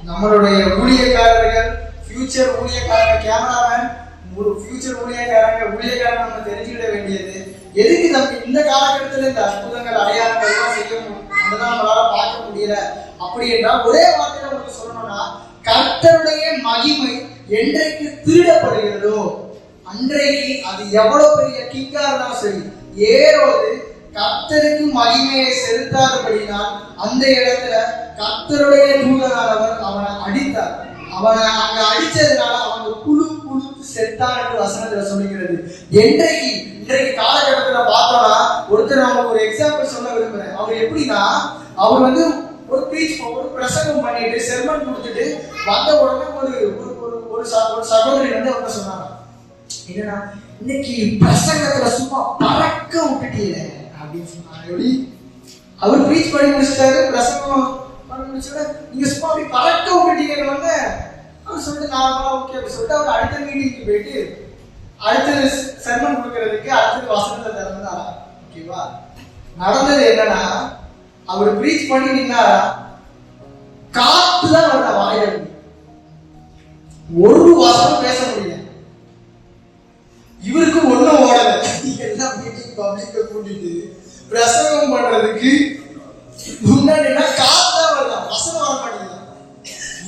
நம்மளுடைய ஊழியக்காரர்கள், ஃபியூச்சர் ஊழியக்காரங்க, கேமராமேன், ஃபியூச்சர் ஊழியக்காரங்க நம்ம தெரிஞ்சுக்கிட வேண்டியது, எதுக்கு நம்ம இந்த காலகட்டத்தில் இந்த அற்புதங்கள் அடையாளங்கள் எல்லாம் செய்ய அதெல்லாம் நம்மளால பார்க்க முடியல அப்படி என்றால் ஒரே வார்த்தையில உங்களுக்கு சொல்லணும்னா, கர்த்தருடைய மகிமை என்றைக்கு திருடப்படுகிறதோ அன்றைக்கு அது எவ்வளவு பெரிய கிங்கா இருந்தாலும் சரி, ஏரோது கர்த்தருக்கு மகிமையை செலுத்தாதபடினால் அந்த இடத்துல கர்த்தருடைய தூதனானவர் அவனை அடித்தார். அவனை அங்க அடிச்சதுனால அவங்க குழு செத்தான் என்று வசனத்துல சொல்லுகிறது. இன்றைக்கு காலகட்டத்துல பார்த்தோம்னா ஒருத்தர் நமக்கு ஒரு எக்ஸாம்பிள் சொல்ல விரும்புறேன். அவர் எப்படின்னா, அவர் ஒரு ஒரு பிரசங்கம் பண்ணிட்டு செர்மன் கொடுத்துட்டு வந்த உடனே ஒரு சகோதரி அவங்க சொன்னாங்க, என்னன்னா இன்னைக்கு பிரசங்கத்துல சும்மா பறக்க விட்டுட்டீங்க அப்படின்னு சொன்னாங்க. அவர் ப்ரீச் பண்ணி முடிச்சிட்டாரு, பிரசங்கம் பண்ணி முடிச்சோட நீங்க சும்மா அப்படி பறக்க விட்டுட்டீங்கன்னு அவர் சொல்லிட்டு நார்மலா ஓகே அப்படி சொல்லிட்டு அவர் அடுத்த மீட்டிங்க்கு போயிட்டு அடுத்தது செர்மன் கொடுக்கறதுக்கு அடுத்தது வசனத்தை திறந்தாரா. ஓகேவா, நடந்தது என்னன்னா, அவர் ப்ரீச் பண்ணி நின்னாரா, காத்துதான் வர வாயில ஒரு வசனம் பேச முடியல. இவருக்கு ஒண்ணும் ஓடல. எல்லா மீட்டிங் பப்ளிக்க கூட்டிட்டு பிரசங்கம் பண்றதுக்கு முன்னாடி காத்துதான் வருதா, வசனம் வர மாட்டேங்குது.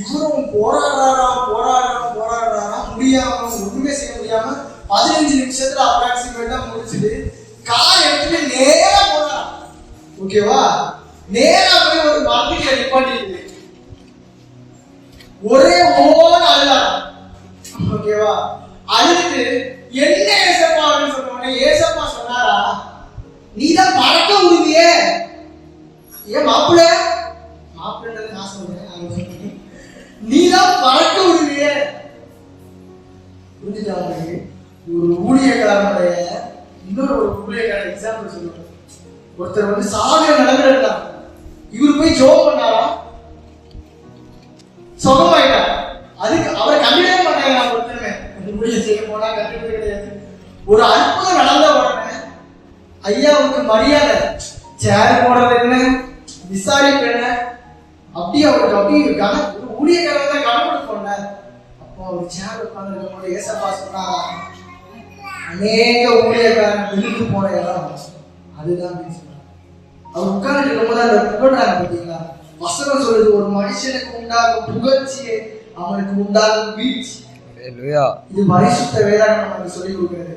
இவரும் போராடுறாராம் முடியாம ஒண்ணுமே செய்ய முடியாம 15 நிமிஷத்துல அப்ராக்சிமேட்டா முடிச்சுட்டு கார் எடுத்துட்டு நேரா போறாராம். ஓகேவா, நேரா போய் ஒரு மரத்துக்கு நிப்பாட்டிட்டு ஒரே ஓட அழுதாராம். ஓகேவா, அழுது என்ன ஏசப்பா அப்படின்னு சொன்ன ஏசப்பா சொன்னாரா, நீதான் பறக்க விடுவியே. ஏன் மாப்பிள்ளன்றது நான் சொல்றேன், நீதான் பறக்க விடுவியே. புரிஞ்சுட்டாங்க. ஒரு ஊழியக்காரனுடைய இன்னொரு ஊழியக்காரன் எக்ஸாம்பிள் சொல்லுவாங்க. ஒருத்தர் சாக நடந்துட்டா, இவர் போய் ஜோம் பண்ணாரா, சுகமாயிட்டா. அதுக்கு அவரை கண்டிப்பா மாட்டாங்க. நான் ஒருத்தருமே ஊழியம் செய்ய போனா கண்டிப்பா கிடையாது. ஒரு அற்புதம் நடந்த உடனே ஐயாவுக்கு மரியாதை, சேர் போடுறது என்ன, விசாரிப்பு என்ன, அப்படியே அவருக்கு அப்படியே ஊழியக்காரன் தான் கவனப்படுத்தோம்ல. அப்போ அவர் சேர் உட்கார்ந்து போது ஏசப்பா சொன்னாரா, அநேக ஊழியக்காரன் விழுந்து போன இடம் அதுதான் சொன்னார். அவர் உட்கார்ந்து இருக்கும்போது அந்த புகழ்றாங்க பார்த்தீங்களா, வசனம் சொல்லுது, ஒரு மனுஷனுக்கு உண்டாகும் புகழ்ச்சியை அவனுக்கு உண்டாகும் வீழ்ச்சி. இது பரிசுத்த வேதாகமம் நமக்கு சொல்லிக் கொடுக்கிறது.